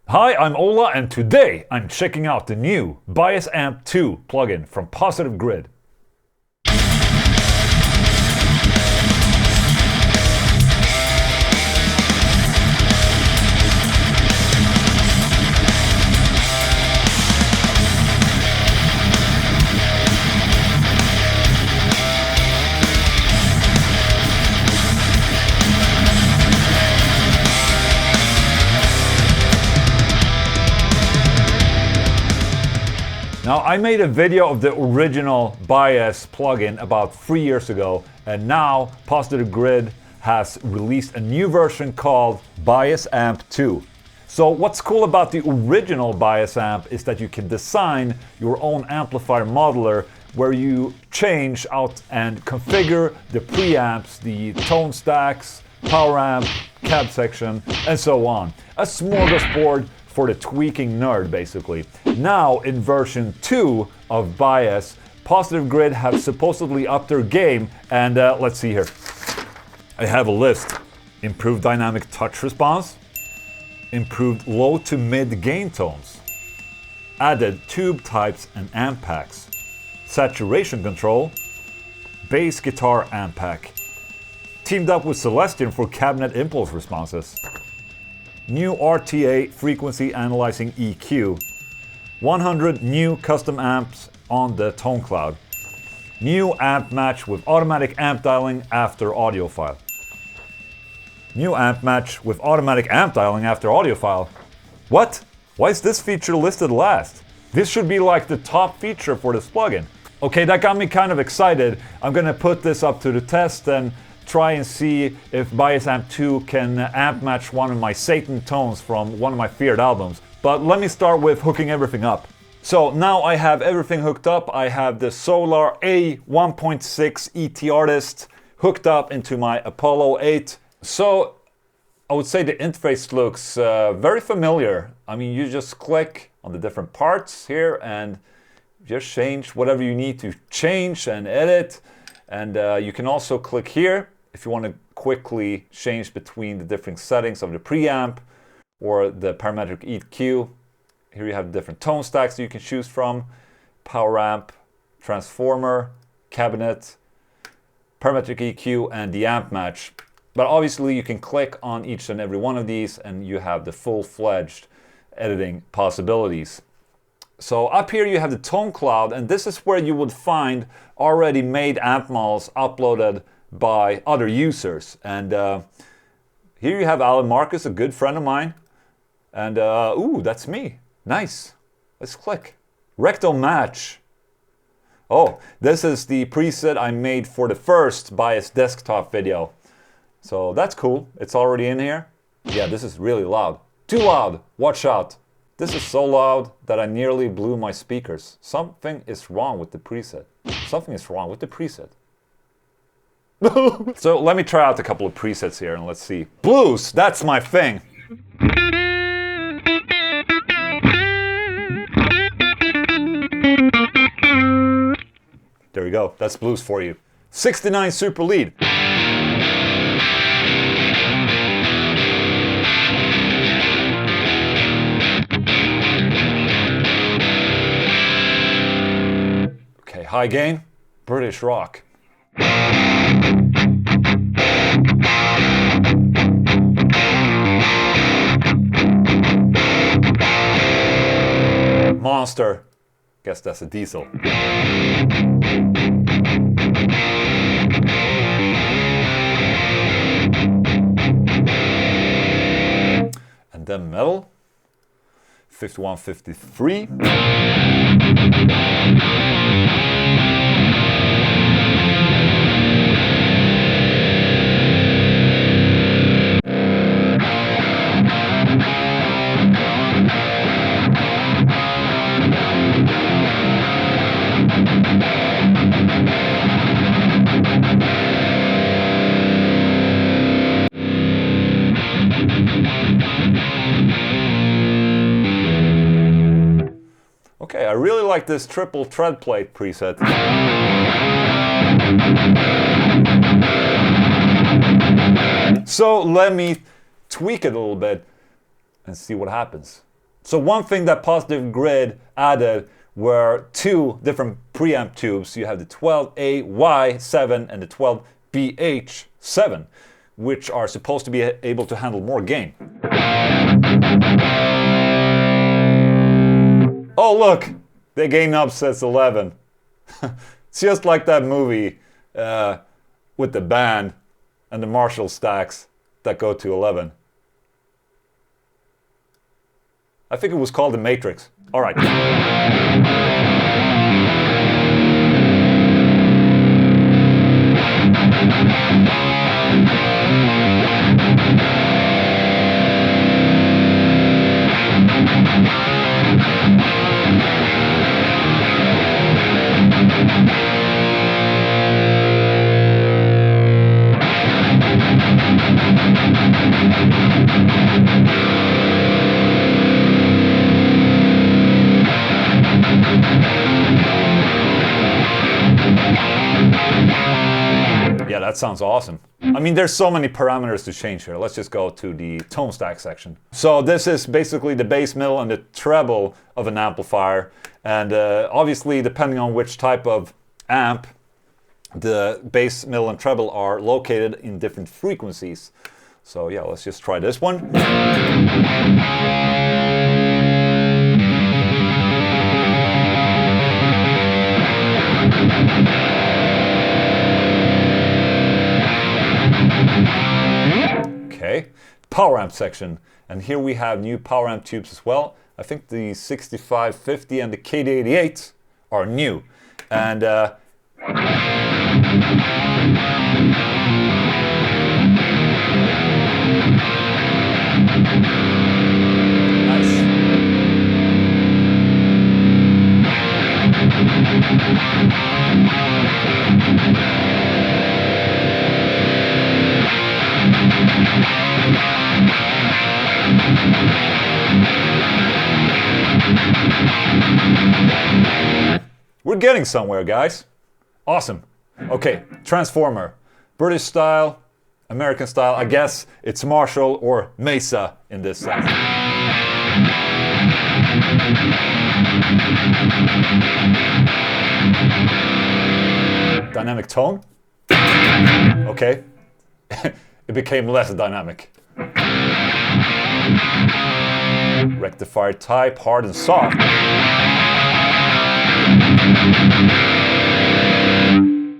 Hi, I'm Ola, and today I'm checking out the new Bias Amp 2 plugin from Positive Grid. Now, I made a video of the original Bias plugin about 3 years ago, and now Positive Grid has released a new version called Bias Amp 2. So what's cool about the original Bias Amp is that you can design your own amplifier modeler where you change out and configure the preamps, the tone stacks, power amp, cab section, and so on. A smorgasbord for the tweaking nerd, basically. Now, in version 2 of Bias, Positive Grid have supposedly upped their game, and let's see here. I have a list. Improved dynamic touch response, improved low to mid gain tones, added tube types and amp packs, saturation control, bass guitar amp pack, teamed up with Celestion for cabinet impulse responses, new RTA frequency analyzing EQ, 100 new custom amps on the tone cloud, new amp match with automatic amp dialing after audio file. New amp match with automatic amp dialing after audio file. What? Why is this feature listed last? This should be like the top feature for this plugin. Okay, that got me kind of excited. I'm gonna put this up to the test and try and see if Bias Amp 2 can amp match one of my Satan tones from one of my feared albums. But let me start with hooking everything up. So now I have everything hooked up. I have the Solar A1.6 ET Artist hooked up into my Apollo 8. So I would say the interface looks very familiar. I mean, you just click on the different parts here and just change whatever you need to change and edit. And you can also click here if you want to quickly change between the different settings of the preamp or the parametric EQ. Here you have different tone stacks that you can choose from: power amp, transformer, cabinet, parametric EQ, and the amp match. But obviously you can click on each and every one of these and you have the full-fledged editing possibilities. So up here you have the tone cloud, and this is where you would find already made amp models uploaded by other users. And here you have Alan Marcus, a good friend of mine. And ooh, that's me. Nice. Let's click. Rectal match. Oh, this is the preset I made for the first Bias desktop video. So that's cool. It's already in here. Yeah, this is really loud. Too loud. Watch out. This is so loud that I nearly blew my speakers. Something is wrong with the preset. Something is wrong with the preset. So let me try out a couple of presets here and let's see. Blues, that's my thing. There we go. That's blues for you. 69 super lead. High gain, British rock. Monster. Guess that's a diesel. And then metal. 5153. Okay, I really like this triple tread plate preset. So let me tweak it a little bit and see what happens. So one thing that Positive Grid added were two different preamp tubes. You have the 12AY7 and the 12BH7, which are supposed to be able to handle more gain. Oh look, the gain knob says 11. It's just like that movie with the band and the Marshall stacks that go to 11. I think it was called The Matrix. All right. Yeah, that sounds awesome. I mean, there's so many parameters to change here. Let's just go to the tone stack section. So this is basically the bass, middle, and the treble of an amplifier. And obviously, depending on which type of amp, the bass, middle, and treble are located in different frequencies. So yeah, let's just try this one. Okay, power amp section, and here we have new power amp tubes as well. I think the 6550 and the KD88 are new, and nice. We're getting somewhere, guys. Awesome. Okay, transformer. British style, American style. I guess it's Marshall or Mesa in this sense. Dynamic tone. Okay. It became less dynamic. Rectifier type, hard and soft.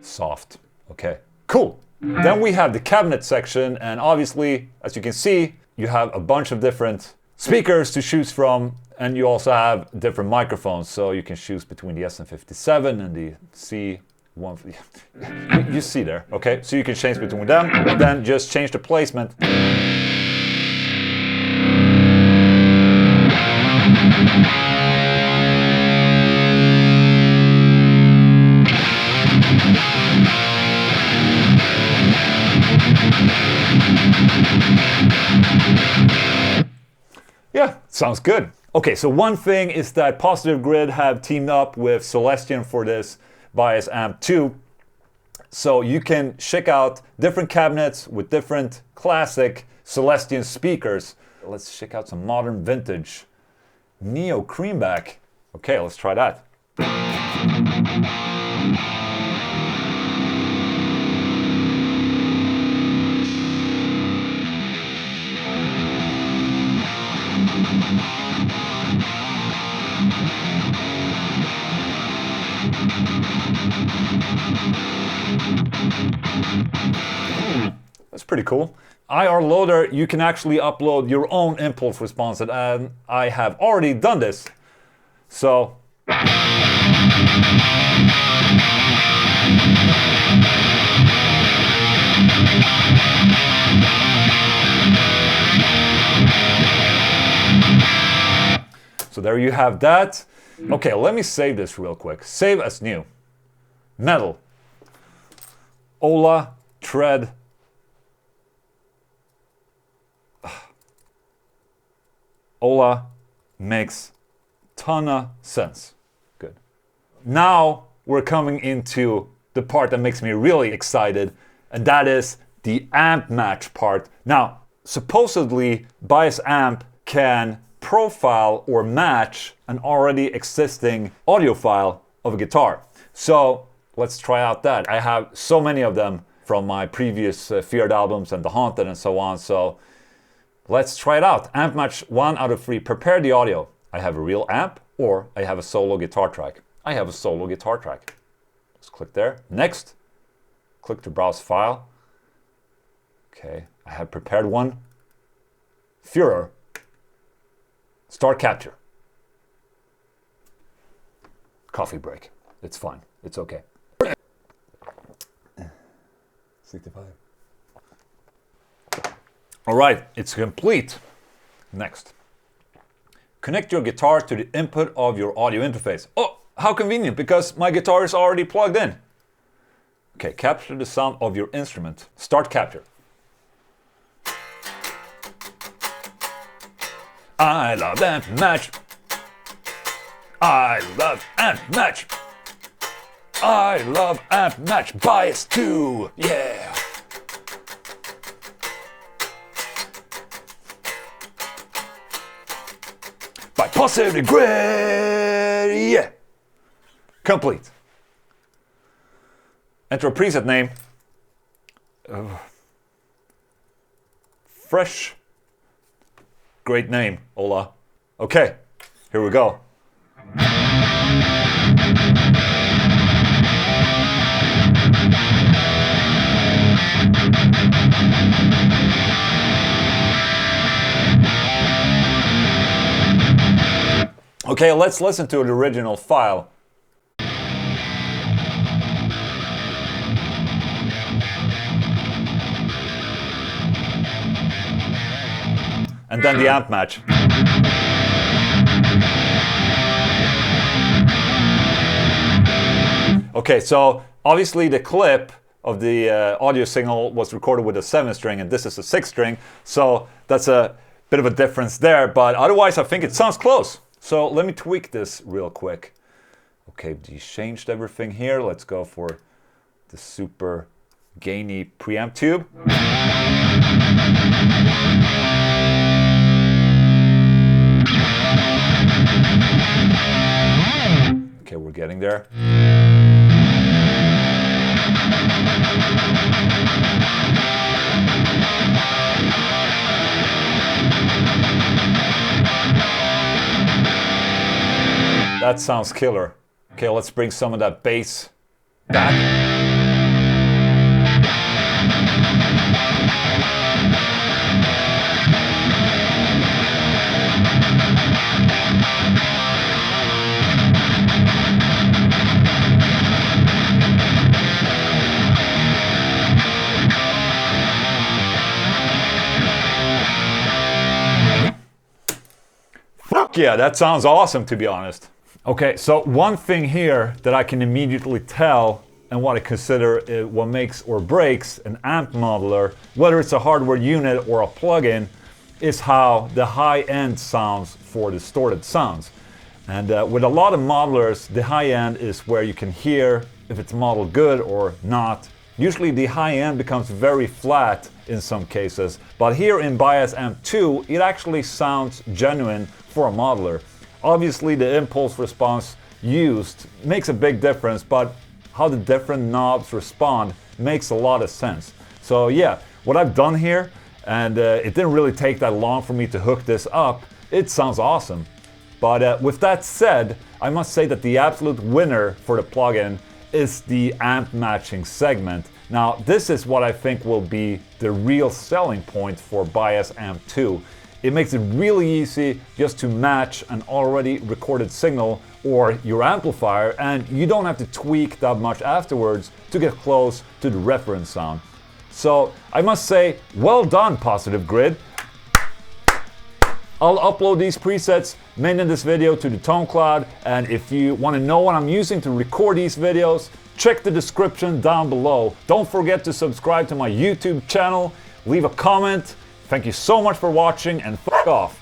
Soft. Okay, cool. Then we have the cabinet section, and obviously, as you can see, you have a bunch of different speakers to choose from, and you also have different microphones, so you can choose between the SM57 and the C1. You see there, okay? So you can change between them, then just change the placement. Yeah, sounds good. Okay, so one thing is that Positive Grid have teamed up with Celestion for this Bias Amp 2. So you can check out different cabinets with different classic Celestion speakers. Let's check out some modern vintage Neo Creamback. Okay, let's try that. That's pretty cool. IR Loader, you can actually upload your own impulse response, and I have already done this. So there you have that. Okay, let me save this real quick. Save as new. Metal. Ola, tread. Ola makes ton of sense. Good. Now we're coming into the part that makes me really excited, and that is the amp match part. Now, supposedly Bias Amp can profile or match an already existing audio file of a guitar. So let's try out that. I have so many of them from my previous Feared albums and The Haunted and so on. So let's try it out. Amp match 1 out of 3. Prepare the audio. I have a real amp or I have a solo guitar track. I have a solo guitar track. Just click there. Next, click to browse file. Okay, I have prepared one. Furor. Start capture. Coffee break. It's fine. It's okay. 65. All right, it's complete. Next. Connect your guitar to the input of your audio interface. Oh, how convenient, because my guitar is already plugged in. Okay, capture the sound of your instrument. Start capture. I love amp match. I love amp match. I love amp match. Bias 2. Yeah. By Positive Grid. Yeah. Complete. Enter a preset name. Fresh. Great name, Ola. Okay, here we go. Okay, let's listen to the original file. And then the amp match. Okay, so obviously the clip of the audio signal was recorded with a 7-string and this is a 6-string, so that's a bit of a difference there, but otherwise I think it sounds close. So let me tweak this real quick. Okay, we changed everything here. Let's go for the super gainy preamp tube. Okay, we're getting there. That sounds killer. Okay, let's bring some of that bass back. Fuck yeah, that sounds awesome, to be honest. Okay, so one thing here that I can immediately tell and what I consider what makes or breaks an amp modeler, whether it's a hardware unit or a plugin, is how the high end sounds for distorted sounds. And with a lot of modelers, the high end is where you can hear if it's modeled good or not. Usually the high end becomes very flat in some cases, but here in Bias Amp 2, it actually sounds genuine for a modeler. Obviously the impulse response used makes a big difference, but how the different knobs respond makes a lot of sense. So yeah, what I've done here, and it didn't really take that long for me to hook this up, it sounds awesome. But with that said, I must say that the absolute winner for the plugin is the amp matching segment. Now this is what I think will be the real selling point for Bias Amp 2. It makes it really easy just to match an already recorded signal or your amplifier, and you don't have to tweak that much afterwards to get close to the reference sound. So I must say, well done, Positive Grid. I'll upload these presets made in this video to the Tone Cloud, and if you want to know what I'm using to record these videos, check the description down below. Don't forget to subscribe to my YouTube channel, leave a comment. Thank you so much for watching, and fuck off.